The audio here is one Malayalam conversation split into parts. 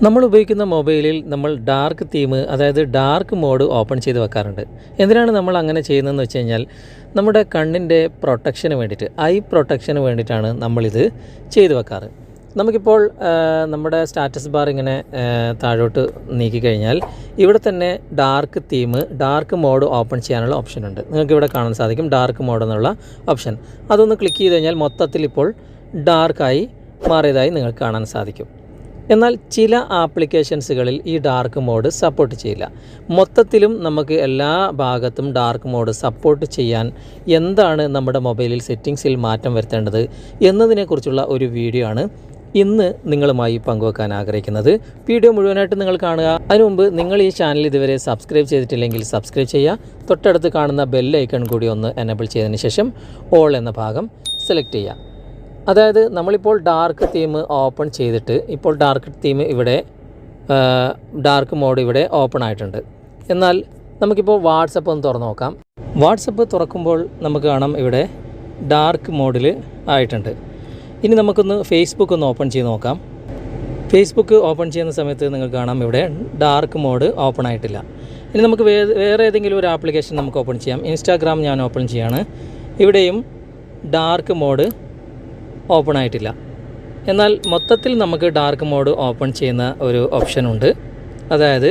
നമ്മൾ ഉപയോഗിക്കുന്ന മൊബൈലിൽ നമ്മൾ ഡാർക്ക് തീം അതായത് ഡാർക്ക് മോഡ് ഓപ്പൺ ചെയ്ത് വെക്കാറുണ്ട്. എന്തിനാണ് നമ്മൾ അങ്ങനെ ചെയ്യുന്നതെന്ന് വെച്ച് കഴിഞ്ഞാൽ നമ്മുടെ കണ്ണിൻ്റെ പ്രൊട്ടക്ഷന് വേണ്ടിയിട്ട്, ഐ പ്രൊട്ടക്ഷന് വേണ്ടിയിട്ടാണ് നമ്മളിത് ചെയ്തു വെക്കാറ്. നമുക്കിപ്പോൾ നമ്മുടെ സ്റ്റാറ്റസ് ബാർ ഇങ്ങനെ താഴോട്ട് നീക്കിക്കഴിഞ്ഞാൽ ഇവിടെ തന്നെ dark theme, dark mode open ചെയ്യാനുള്ള ഓപ്ഷൻ ഉണ്ട്. നിങ്ങൾക്ക് ഇവിടെ കാണാൻ സാധിക്കും ഡാർക്ക് മോഡ് എന്നുള്ള ഓപ്ഷൻ. അതൊന്ന് ക്ലിക്ക് ചെയ്ത് കഴിഞ്ഞാൽ മൊത്തത്തിൽ ഇപ്പോൾ ഡാർക്കായി മാറിയതായി നിങ്ങൾക്ക് കാണാൻ സാധിക്കും. എന്നാൽ ചില ആപ്ലിക്കേഷൻസുകളിൽ ഈ ഡാർക്ക് മോഡ് സപ്പോർട്ട് ചെയ്യില്ല. മൊത്തത്തിലും നമുക്ക് എല്ലാ ഭാഗത്തും ഡാർക്ക് മോഡ് സപ്പോർട്ട് ചെയ്യാൻ എന്താണ് നമ്മുടെ മൊബൈലിൽ സെറ്റിങ്സിൽ മാറ്റം വരുത്തേണ്ടത് എന്നതിനെക്കുറിച്ചുള്ള ഒരു വീഡിയോ ആണ് ഇന്ന് നിങ്ങളുമായി പങ്കുവെക്കാൻ ആഗ്രഹിക്കുന്നത്. വീഡിയോ മുഴുവനായിട്ട് നിങ്ങൾ കാണുക. അതിനു മുമ്പ് നിങ്ങൾ ഈ ചാനൽ ഇതുവരെ സബ്സ്ക്രൈബ് ചെയ്തിട്ടില്ലെങ്കിൽ സബ്സ്ക്രൈബ് ചെയ്യുക. തൊട്ടടുത്ത് കാണുന്ന ബെൽ ഐക്കൺ കൂടി ഒന്ന് എനേബിൾ ചെയ്തതിന് ശേഷം ഓൾ എന്ന ഭാഗം സെലക്ട് ചെയ്യുക. അതായത് നമ്മളിപ്പോൾ ഡാർക്ക് തീം ഓപ്പൺ ചെയ്തിട്ട് ഇപ്പോൾ ഡാർക്ക് തീം ഇവിടെ ഡാർക്ക് മോഡ് ഇവിടെ ഓപ്പൺ ആയിട്ടുണ്ട്. എന്നാൽ നമുക്കിപ്പോൾ വാട്സപ്പ് ഒന്ന് തുറന്ന് നോക്കാം. വാട്സപ്പ് തുറക്കുമ്പോൾ നമുക്ക് കാണാം ഇവിടെ ഡാർക്ക് മോഡിൽ ആയിട്ടുണ്ട്. ഇനി നമുക്കൊന്ന് ഫേസ്ബുക്ക് ഒന്ന് ഓപ്പൺ ചെയ്ത് നോക്കാം. ഫേസ്ബുക്ക് ഓപ്പൺ ചെയ്യുന്ന സമയത്ത് നിങ്ങൾക്ക് കാണാം ഇവിടെ ഡാർക്ക് മോഡ് ഓപ്പൺ ആയിട്ടില്ല. ഇനി നമുക്ക് വേറെ ഏതെങ്കിലും ഒരു ആപ്ലിക്കേഷൻ നമുക്ക് ഓപ്പൺ ചെയ്യാം. ഇൻസ്റ്റാഗ്രാം ഞാൻ ഓപ്പൺ ചെയ്യാണ്. ഇവിടെയും ഡാർക്ക് മോഡ് ഓപ്പൺ ആയിട്ടില്ല. എന്നാൽ മൊത്തത്തിൽ നമുക്ക് ഡാർക്ക് മോഡ് ഓപ്പൺ ചെയ്യുന്ന ഒരു ഓപ്ഷൻ ഉണ്ട്. അതായത്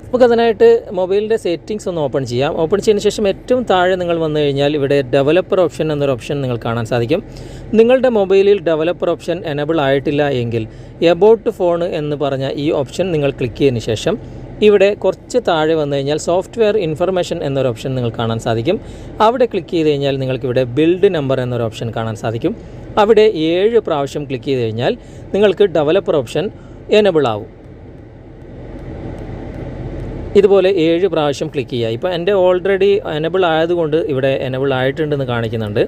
നമുക്കതിനായിട്ട് മൊബൈലിൻ്റെ സെറ്റിങ്സ് ഒന്ന് ഓപ്പൺ ചെയ്യാം. ഓപ്പൺ ചെയ്തതിന് ശേഷം ഏറ്റവും താഴെ നിങ്ങൾ വന്നു കഴിഞ്ഞാൽ ഇവിടെ ഡെവലപ്പർ ഓപ്ഷൻ എന്നൊരു ഓപ്ഷൻ നിങ്ങൾ കാണാൻ സാധിക്കും. നിങ്ങളുടെ മൊബൈലിൽ ഡെവലപ്പർ ഓപ്ഷൻ എനേബിൾ ആയിട്ടില്ല എങ്കിൽ എബൌട്ട് ഫോൺ എന്ന് പറഞ്ഞ ഈ ഓപ്ഷൻ നിങ്ങൾ ക്ലിക്ക് ചെയ്തതിന് ശേഷം ഇവിടെ കുറച്ച് താഴെ വന്നു കഴിഞ്ഞാൽ സോഫ്റ്റ്വെയർ ഇൻഫർമേഷൻ എന്നൊരു ഓപ്ഷൻ നിങ്ങൾ കാണാൻ സാധിക്കും. അവിടെ ക്ലിക്ക് ചെയ്ത് കഴിഞ്ഞാൽ നിങ്ങൾക്കിവിടെ ബിൽഡ് നമ്പർ എന്നൊരു ഓപ്ഷൻ കാണാൻ സാധിക്കും. അവിടെ 7 പ്രാവശ്യം ക്ലിക്ക് ചെയ്ത് കഴിഞ്ഞാൽ നിങ്ങൾക്ക് ഡെവലപ്പർ ഓപ്ഷൻ എനേബിൾ ആവും. ഇതുപോലെ 7 പ്രാവശ്യം ക്ലിക്ക് ചെയ്യുക. ഇപ്പോൾ എൻ്റെ ഓൾറെഡി എനേബിൾ ആയതുകൊണ്ട് ഇവിടെ എനേബിൾ ആയിട്ടുണ്ടെന്ന് കാണിക്കുന്നുണ്ട്.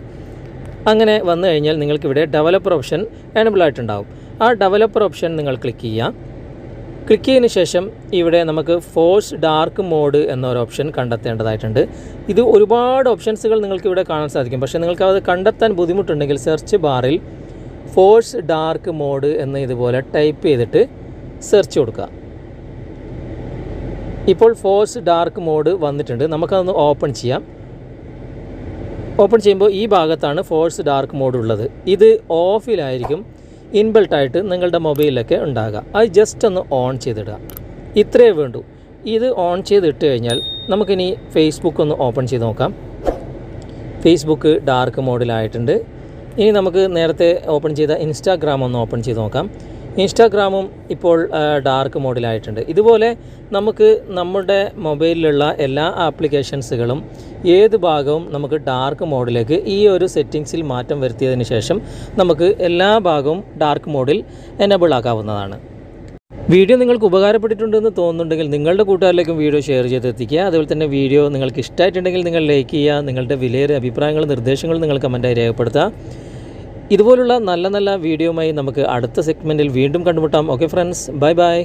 അങ്ങനെ വന്നു കഴിഞ്ഞാൽ നിങ്ങൾക്കിവിടെ ഡെവലപ്പർ ഓപ്ഷൻ എനേബിൾ ആയിട്ടുണ്ടാവും. ആ ഡെവലപ്പർ ഓപ്ഷൻ നിങ്ങൾ ക്ലിക്ക് ചെയ്യുക. ക്ലിക്ക് ചെയ്തതിന് ശേഷം ഇവിടെ നമുക്ക് ഫോഴ്സ് ഡാർക്ക് മോഡ് എന്നൊരു ഓപ്ഷൻ കണ്ടെത്തേണ്ടതായിട്ടുണ്ട്. ഇത് ഒരുപാട് ഓപ്ഷൻസുകൾ നിങ്ങൾക്ക് ഇവിടെ കാണാൻ സാധിക്കും. പക്ഷേ നിങ്ങൾക്ക് അത് കണ്ടെത്താൻ ബുദ്ധിമുട്ടുണ്ടെങ്കിൽ സെർച്ച് ബാറിൽ ഫോഴ്സ് ഡാർക്ക് മോഡ് എന്ന് ഇതുപോലെ ടൈപ്പ് ചെയ്തിട്ട് സെർച്ച് കൊടുക്കുക. ഇപ്പോൾ ഫോഴ്സ് ഡാർക്ക് മോഡ് വന്നിട്ടുണ്ട്. നമുക്കതൊന്ന് ഓപ്പൺ ചെയ്യാം. ഓപ്പൺ ചെയ്യുമ്പോൾ ഈ ഭാഗത്താണ് ഫോഴ്സ് ഡാർക്ക് മോഡ് ഉള്ളത്. ഇത് ഓഫിലായിരിക്കും ഇൻബിൽട്ടായിട്ട് നിങ്ങളുടെ മൊബൈലിലൊക്കെ ഉണ്ടാകുക. അത് ജസ്റ്റ് ഒന്ന് ഓൺ ചെയ്തിടുക. ഇത്രയേ വേണ്ടൂ. ഇത് ഓൺ ചെയ്തിട്ട് കഴിഞ്ഞാൽ നമുക്കിനി ഫേസ്ബുക്ക് ഒന്ന് ഓപ്പൺ ചെയ്ത് നോക്കാം. ഫേസ്ബുക്ക് ഡാർക്ക് മോഡിലായിട്ടുണ്ട്. ഇനി നമുക്ക് നേരത്തെ ഓപ്പൺ ചെയ്ത ഇൻസ്റ്റാഗ്രാം ഒന്ന് ഓപ്പൺ ചെയ്ത് നോക്കാം. ഇൻസ്റ്റാഗ്രാമും ഇപ്പോൾ ഡാർക്ക് മോഡിലായിട്ടുണ്ട്. ഇതുപോലെ നമുക്ക് നമ്മുടെ മൊബൈലിലുള്ള എല്ലാ ആപ്ലിക്കേഷൻസുകളും ഏത് ഭാഗവും നമുക്ക് ഡാർക്ക് മോഡിലേക്ക് ഈ ഒരു സെറ്റിങ്സിൽ മാറ്റം വരുത്തിയതിന് ശേഷം നമുക്ക് എല്ലാ ഭാഗവും ഡാർക്ക് മോഡിൽ എനേബിൾ ആക്കാവുന്നതാണ്. വീഡിയോ നിങ്ങൾക്ക് ഉപകാരപ്പെട്ടിട്ടുണ്ടെന്ന് തോന്നുന്നുണ്ടെങ്കിൽ നിങ്ങളുടെ കൂട്ടുകാരിലേക്കും വീഡിയോ ഷെയർ ചെയ്തെത്തിക്കുക. അതുപോലെ തന്നെ വീഡിയോ നിങ്ങൾക്ക് ഇഷ്ടമായിട്ടുണ്ടെങ്കിൽ നിങ്ങൾ ലൈക്ക് ചെയ്യുക. നിങ്ങളുടെ വിലയേറിയ അഭിപ്രായങ്ങളും നിർദ്ദേശങ്ങളും നിങ്ങൾ കമൻറ്റായി രേഖപ്പെടുത്തുക. ഇതുപോലുള്ള നല്ല നല്ല വീഡിയോയുമായി നമുക്ക് അടുത്ത സെഗ്മെൻറ്റിൽ വീണ്ടും കണ്ടുമുട്ടാം. Okay friends, bye bye.